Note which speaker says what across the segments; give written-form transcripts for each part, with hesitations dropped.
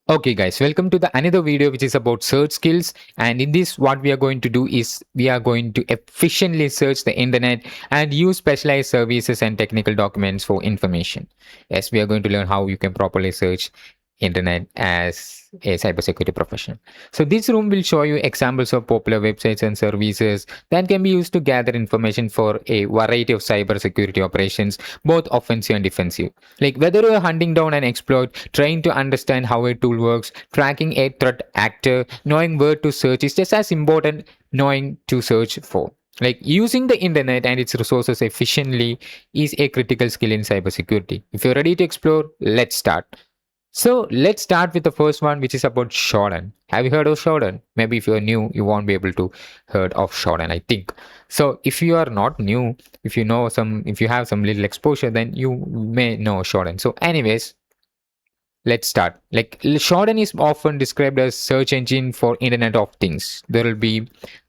Speaker 1: Okay guys, welcome to the another video which is about search skills, and in this what we are going to do is we are going to efficiently search the internet and use specialized services and technical documents for information. Yes, we are going to learn how you can properly search internet as a cybersecurity professional. So this room will show you examples of popular websites and services that can be used to gather information for a variety of cybersecurity operations, both offensive and defensive. Like whether you're hunting down an exploit, trying to understand how a tool works, tracking a threat actor, knowing where to search is just as important knowing to search for. Like using the internet and its resources efficiently is a critical skill in cybersecurity. If you're ready to explore, let's start. So let's start with the first one, which is about Shodan. Have you heard of Shodan? Maybe if you're new, you won't be able to heard of Shodan, I think. So if you are not new, if you have some little exposure, then you may know Shodan. So anyways, let's start. Like Shodan is often described as search engine for Internet of Things. There will be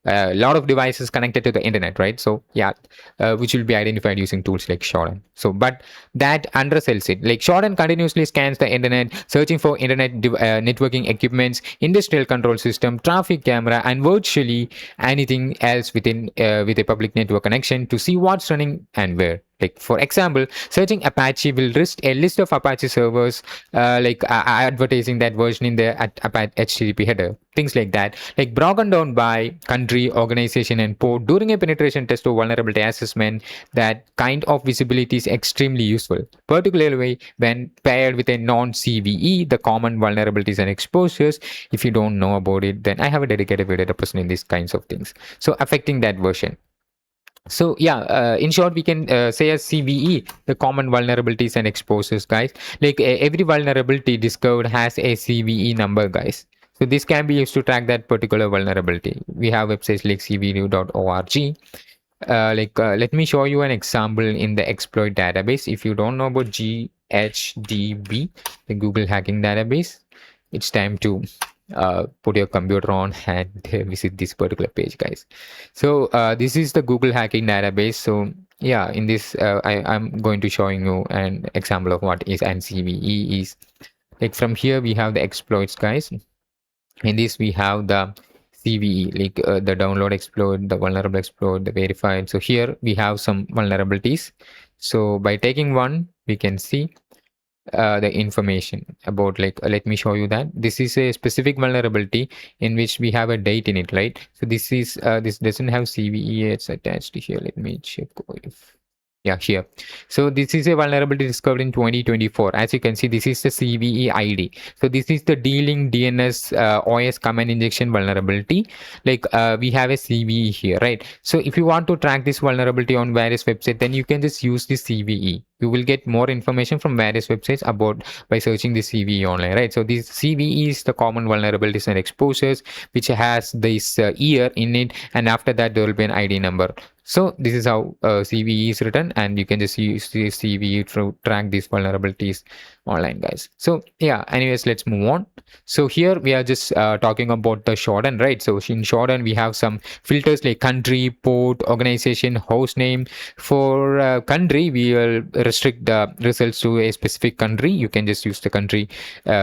Speaker 1: a lot of devices connected to the internet, right? So yeah, which will be identified using tools like Shodan. So, but that undersells it. Like Shodan continuously scans the internet, searching for networking equipments, industrial control system, traffic camera, and virtually anything else with a public network connection to see what's running and where. Like for example, searching Apache will list a list of Apache servers, advertising that version in the Apache HTTP header, things like that. Like broken down by country, organization, and port during a penetration test or vulnerability assessment. That kind of visibility is extremely useful, particularly when paired with a non-CVE, the common vulnerabilities and exposures. If you don't know about it, then I have a dedicated video representing these kinds of things. So affecting that version. So yeah, in short, we can say as CVE, the common vulnerabilities and exposures, guys. Like every vulnerability discovered has a CVE number, guys. So this can be used to track that particular vulnerability. We have websites like cvnew.org. Let me show you an example in the exploit database. If you don't know about GHDB, the Google hacking database, it's time to put your computer on and visit this particular page, guys. So this is the Google hacking database. So yeah, in this I'm going to showing you an example of what is NCVE is. Like from here we have the exploits, guys. In this we have the CVE, like the download exploit, the vulnerable exploit, the verified. So here we have some vulnerabilities. So by taking one, we can see the information about, like let me show you that this is a specific vulnerability in which we have a date in it, right? So this is this doesn't have CVE, it's attached here. Let me check if yeah, here. So this is a vulnerability discovered in 2024. As you can see, this is the CVE ID. So this is the dealing DNS OS command injection vulnerability. Like we have a CVE here, right? So if you want to track this vulnerability on various websites, then you can just use the CVE. You will get more information from various websites about by searching the CVE online, right? So this CVE is the common vulnerabilities and exposures, which has this year in it, and after that there will be an ID number. So this is how CVE is written, and you can just use the CVE to track these vulnerabilities online, guys. So yeah, anyways, let's move on. So here we are just talking about the Shodan, right? So in Shodan we have some filters like country, port, organization, host name. For country, we will restrict the results to a specific country. You can just use the country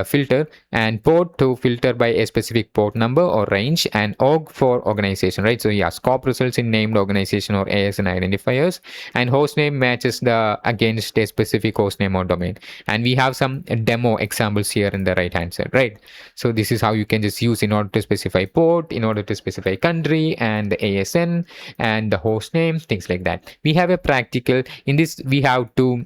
Speaker 1: filter, and port to filter by a specific port number or range, and org for organization, right? So yeah, scope results in named organization or ASN identifiers, and host name matches the against a specific host name or domain. And we have some demo examples here in the right hand side, right? So this is how you can just use in order to specify port, in order to specify country, and the ASN and the host name, things like that. We have a practical. In this we have to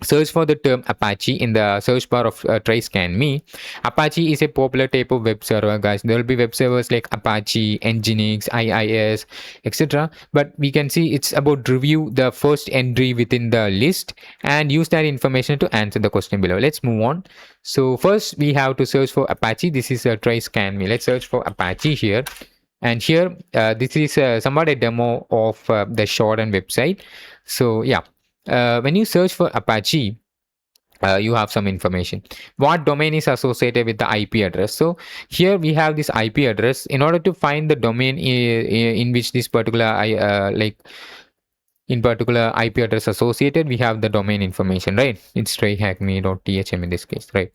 Speaker 1: search for the term Apache in the search bar of Tryhackme. Apache is a popular type of web server, guys. There will be web servers like Apache, Nginx, IIS, etc. But we can see it's about review the first entry within the list and use that information to answer the question below. Let's move on. So first we have to search for Apache. This is a Tryhackme. Let's search for Apache here. And here, this is somewhat a demo of the Shodan website. So yeah, when you search for Apache, you have some information. What domain is associated with the IP address? So here we have this IP address. In order to find the domain in which this particular IP address associated, we have the domain information, right? It's tryhackme.thm in this case, right?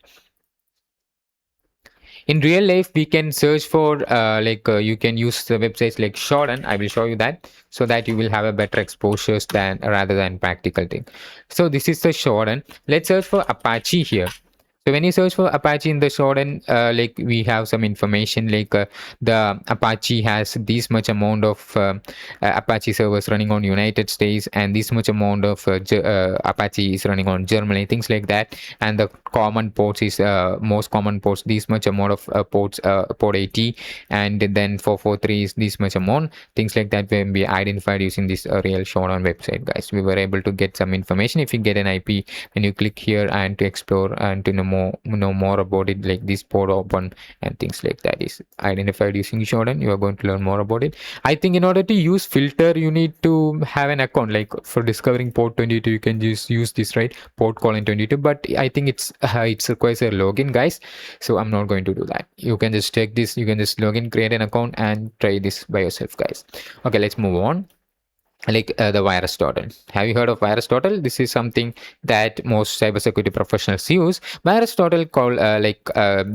Speaker 1: In real life, we can search for you can use the websites like Shodan. I will show you that so that you will have a better exposures than rather than practical thing. So this is the Shodan. Let's search for Apache here. So when you search for Apache in the Shodan, we have some information the Apache has this much amount of Apache servers running on United States, and this much amount of Apache is running on Germany, things like that. And the common ports is most common ports, this much amount of ports, port 80, and then 443 is this much amount, things like that will be identified using this real Shodan website, guys. We were able to get some information. If you get an IP, when you click here and to explore and to know more about it, like this port open and things like that is identified using Shodan. You are going to learn more about it. I think in order to use filter, you need to have an account. Like for discovering port 22, you can just use this, right? Port colon 22. But I think it requires a login, guys. So I'm not going to do that. You can just check this. You can just log in, create an account, and try this by yourself, guys. Okay, let's move on. The virus total. Have you heard of virus total? This is something that most cybersecurity professionals use. Virus total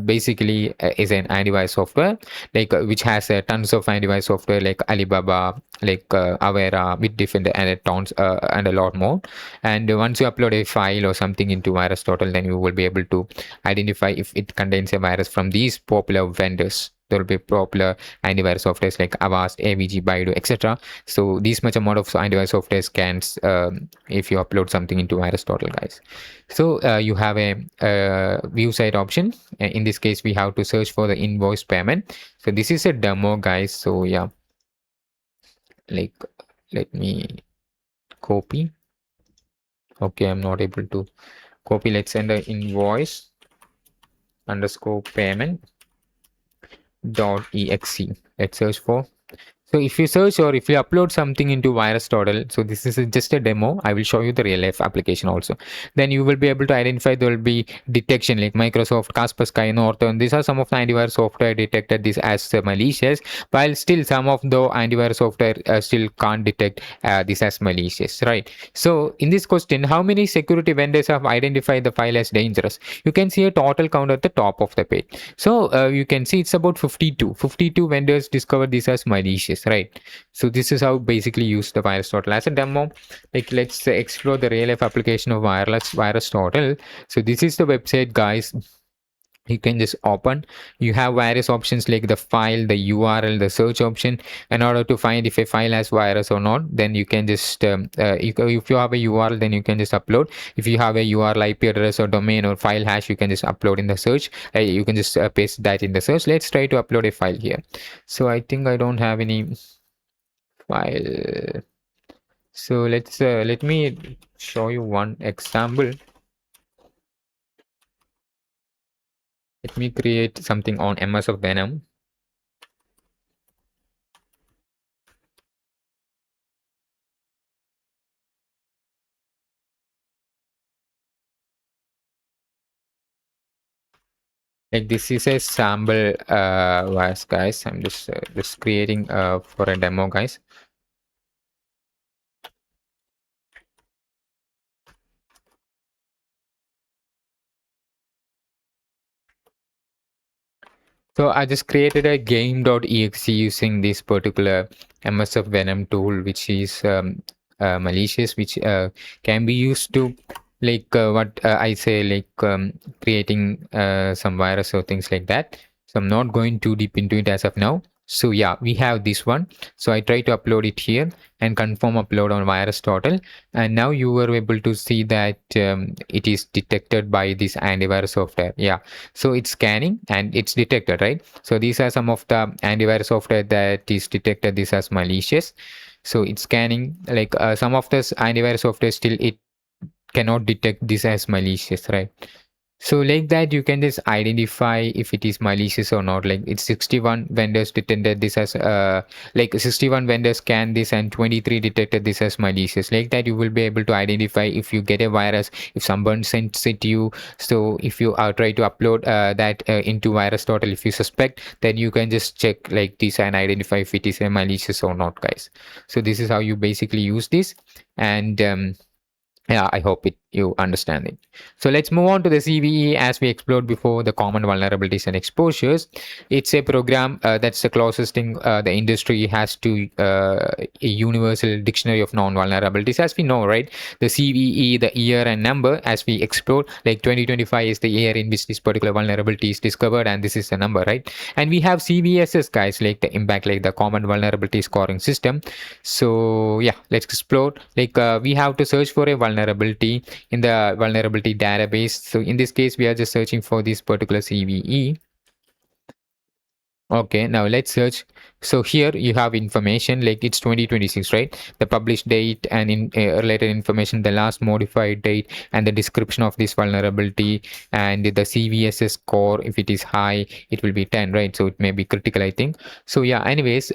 Speaker 1: basically is an antivirus software which has tons of antivirus software like Alibaba, Avera, Bitdefender, and tons and a lot more. And once you upload a file or something into virus total, then you will be able to identify if it contains a virus from these popular vendors. There will be popular antivirus softwares like Avast, AVG, Baidu, etc. So this much amount of antivirus software scans if you upload something into virus total, guys. So you have a view site option. In this case, we have to search for the invoice payment. So this is a demo, guys. So yeah, let me copy. Okay, I'm not able to copy. Let's send the invoice underscore payment .exe. Let's search for. So if you search or if you upload something into virus total, so this is just a demo. I will show you the real life application also. Then you will be able to identify there will be detection like Microsoft, Kaspersky, Norton. These are some of the antivirus software detected this as malicious, while still some of the antivirus software still can't detect this as malicious, right? So in this question, how many security vendors have identified the file as dangerous? You can see a total count at the top of the page. So you can see it's about 52. 52 vendors discovered this as malicious, right? So this is how basically use the virus total as a demo. Let's explore the real life application of virus total. So this is the website, guys. You can just open. You have various options like the file, the URL, the search option. In order to find if a file has virus or not, then you can just if you have a URL, then you can just upload. If you have a URL, IP address, or domain or file hash, you can just upload in the search. You can just paste that in the search. Let's try to upload a file here. So I think I don't have any file. So let me show you one example. Let me create something on MS of Venom. Like this is a sample virus, guys. I'm just creating for a demo, guys. So I just created a game.exe using this particular MSF Venom tool, which is malicious, which can be used to what I say, creating some virus or things like that. So I'm not going too deep into it as of now. So yeah, we have this one. So I try to upload it here and confirm upload on virus total. And now you were able to see that it is detected by this antivirus software. Yeah. So it's scanning and it's detected, right? So these are some of the antivirus software that is detected this as malicious. So it's scanning some of this antivirus software still it cannot detect this as malicious, right? So like that you can just identify if it is malicious or not. Like it's 61 vendors detected this as 61 vendors scanned this and 23 detected this as malicious. Like that you will be able to identify if you get a virus, if someone sends it to you. So if you try to upload that into virus total, if you suspect, then you can just check like this and identify if it is a malicious or not, guys. So this is how you basically use this. And Yeah, I hope you understand it. So let's move on to the CVE as we explored before, the common vulnerabilities and exposures. It's a program that's the closest thing the industry has to a universal dictionary of non-vulnerabilities. As we know, right? The CVE, the year and number, as we explored, like 2025 is the year in which this particular vulnerability is discovered, and this is the number, right? And we have CVSS, guys, like the impact, like the common vulnerability scoring system. So yeah, let's explore. Like we have to search for a vulnerability in the vulnerability database. So in this case, we are just searching for this particular CVE. Okay, now let's search. So here you have information like it's 2026, right? The published date and in related information, the last modified date, and the description of this vulnerability, and the CVSS score. If it is high, it will be 10, right? So it may be critical, I think. So yeah, anyways,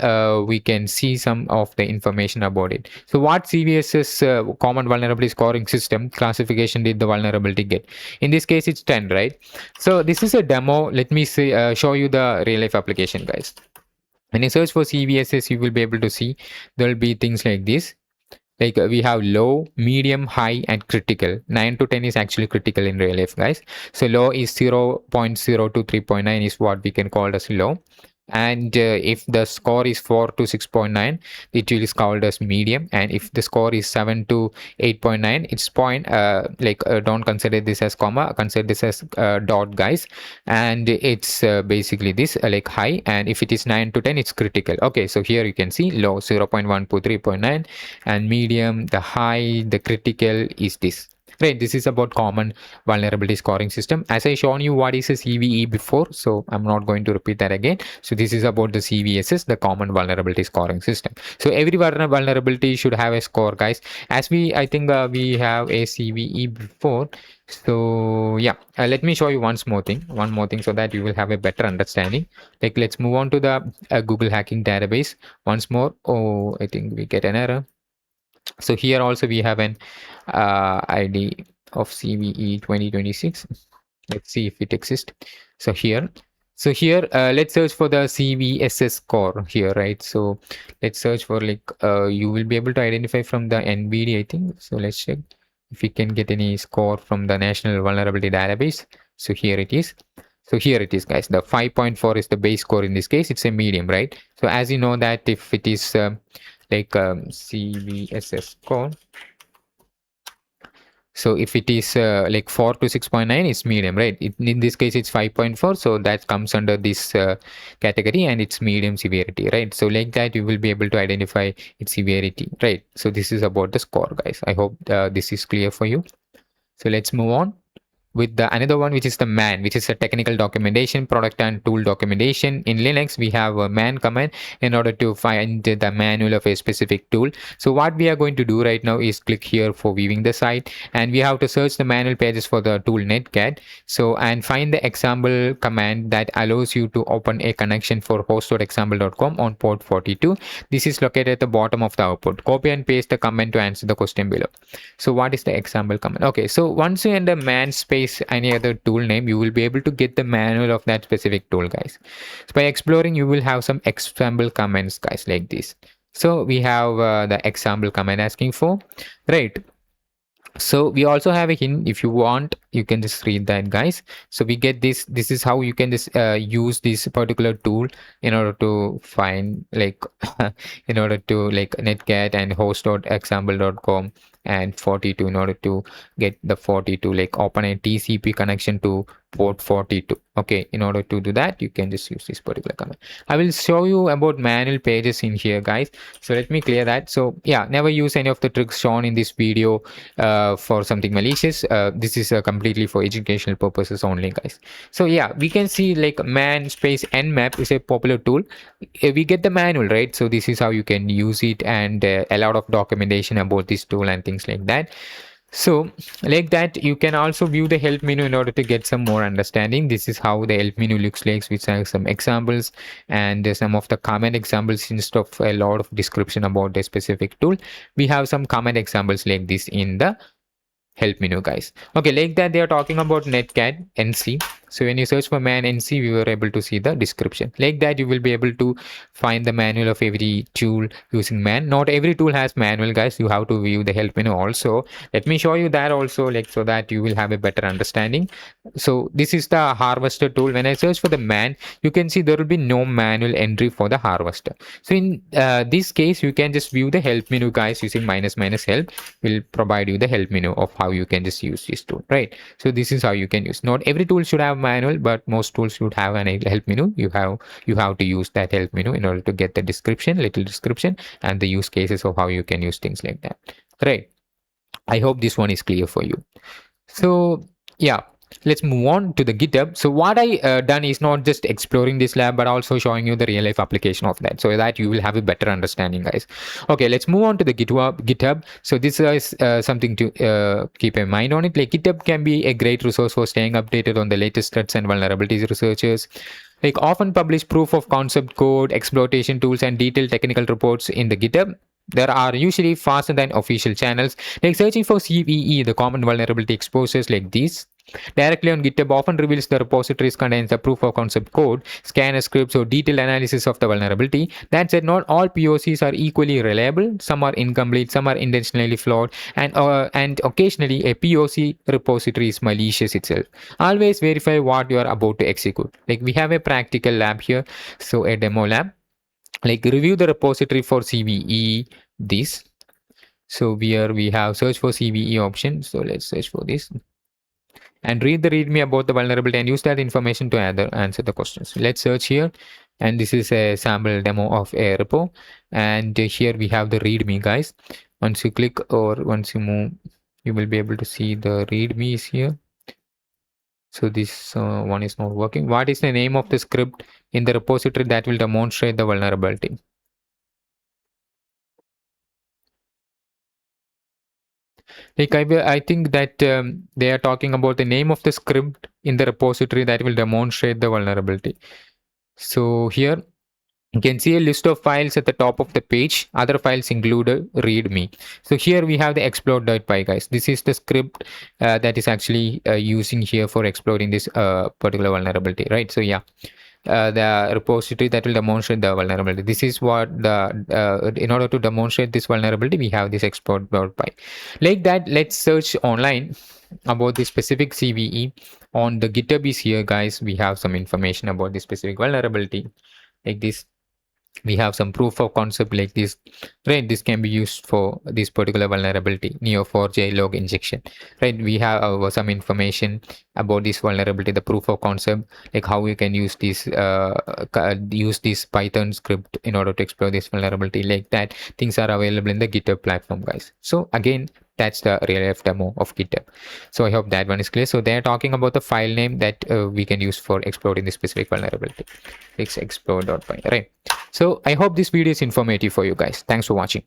Speaker 1: we can see some of the information about it. So what CVSS common vulnerability scoring system classification did the vulnerability get? In this case, it's 10, right? So this is a demo. Let me see, show you the real life application, guys. When you search for CVSS, you will be able to see there will be things like this. Like we have low, medium, high, and critical. 9 to 10 is actually critical in real life, guys. So low is 0.0 to 3.9 is what we can call as low. And if the score is 4 to 6.9, it is called as medium. And if the score is 7 to 8.9, it's point. Don't consider this as comma, consider this as dot, guys. And it's basically this like high. And if it is 9 to 10, it's critical. Okay, so here you can see low 0.1 to 3.9, and medium, the high, the critical is this. Right, this is about common vulnerability scoring system. As I shown you what is a CVE before, so I'm not going to repeat that again. So this is about the CVSS, the common vulnerability scoring system. So every vulnerability should have a score, guys. As I think we have a CVE before. So yeah, let me show you one more thing, so that you will have a better understanding. Like let's move on to the Google hacking database once more. Oh, I think we get an error. So here also we have an ID of CVE 2026. Let's see if it exists. So here, let's search for the CVSS score here, right? So let's search for like you will be able to identify from the NVD, I think. So let's check if we can get any score from the National Vulnerability Database. So here it is. So here it is, guys. The 5.4 is the base score in this case. It's a medium, right? So as you know that if it is CVSS score. So if it is like 4 to 6.9, it's medium, right? In this case, it's 5.4. So that comes under this category, and it's medium severity, right? So like that, you will be able to identify its severity, right? So this is about the score, guys. I hope this is clear for you. So let's move on with the another one, which is the man, which is a technical documentation, product and tool documentation. In Linux, we have a man command in order to find the manual of a specific tool. So what we are going to do right now is click here for viewing the site, and we have to search the manual pages for the tool netcat. So and find the example command that allows you to open a connection for host.example.com on port 42. This is located at the bottom of the output. Copy and paste the command to answer the question below. So what is the example command? Okay, so once you enter man space any other tool name, you will be able to get the manual of that specific tool, guys. So by exploring, you will have some example commands, guys, like this. So we have the example command asking for, right? So we also have a hint. If you want, you can just read that, guys. So we get this is how you can just use this particular tool in order to find like in order to like netcat and host.example.com and 42 in order to get the 42, like open a TCP connection to port 42. Okay, in order to do that, you can just use this particular command. I will show you about manual pages in here, guys. So let me clear that. So yeah, never use any of the tricks shown in this video for something malicious. This is completely for educational purposes only, guys. So yeah, we can see like man space nmap is a popular tool. We get the manual, right? So this is how you can use it, and a lot of documentation about this tool and things like that. So like that, you can also view the help menu in order to get some more understanding. This is how the help menu looks like, which has some examples and some of the common examples. Instead of a lot of description about the specific tool, we have some common examples like this in the help menu, guys. Okay, like that, they are talking about netcat nc. So when you search for man NC, we were able to see the description. Like that, you will be able to find the manual of every tool using man. Not every tool has manual, guys. You have to view the help menu also. Let me show you that also, like, so that you will have a better understanding. So this is the harvester tool. When I search for the man, you can see there will be no manual entry for the harvester. So in this case, you can just view the help menu, guys, using minus minus help will provide you the help menu of how you can just use this tool, right? So this is how you can use. Not every tool should have manual, but most tools should have an help menu. You have to use that help menu in order to get the description, little description, and the use cases of how you can use things like that, right? I hope this one is clear for you. So yeah, let's move on to the GitHub. So what I done is not just exploring this lab, but also showing you the real life application of that, so that you will have a better understanding, guys. Okay, let's move on to the GitHub. So this is something to keep in mind on it. Like, GitHub can be a great resource for staying updated on the latest threats and vulnerabilities. Researchers like often publish proof of concept code, exploitation tools, and detailed technical reports in the GitHub. There are usually faster than official channels. Like searching for CVE, the common vulnerability exposures like these directly on GitHub often reveals the repositories contains the proof of concept code, scanner scripts, or detailed analysis of the vulnerability. That said, not all POCs are equally reliable. Some are incomplete, some are intentionally flawed, and occasionally a POC repository is malicious itself. Always verify what you are about to execute. Like, we have a practical lab here, so a demo lab. Like, review the repository for CVE this. So here we have search for CVE option. So let's search for this and read the readme about the vulnerability and use that information to answer the questions. Let's search here, and this is a sample demo of a repo, and here we have the readme, guys. Once you click or once you move, you will be able to see the readme is here. So this one is not working. What is the name of the script in the repository that will demonstrate the vulnerability? Like, I think that they are talking about the name of the script in the repository that will demonstrate the vulnerability. So here you can see a list of files at the top of the page. Other files include a readme. So here we have the exploit.py, guys. This is the script that is actually using here for exploiting this particular vulnerability, right? So yeah, the repository that will demonstrate the vulnerability. This is what in order to demonstrate this vulnerability, we have this exploit.py. Like that, let's search online about the specific CVE on the GitHub is here, guys. We have some information about the specific vulnerability like this. We have some proof of concept like this, right? This can be used for this particular vulnerability, neo4j log injection, right? We have some information about this vulnerability, the proof of concept, like how you can use this Python script in order to exploit this vulnerability. Like that, things are available in the GitHub platform, guys. So again, that's the real life demo of GitHub. So I hope that one is clear. So they're talking about the file name that we can use for exploiting this specific vulnerability. It's exploit.py, right? So I hope this video is informative for you guys. Thanks for watching.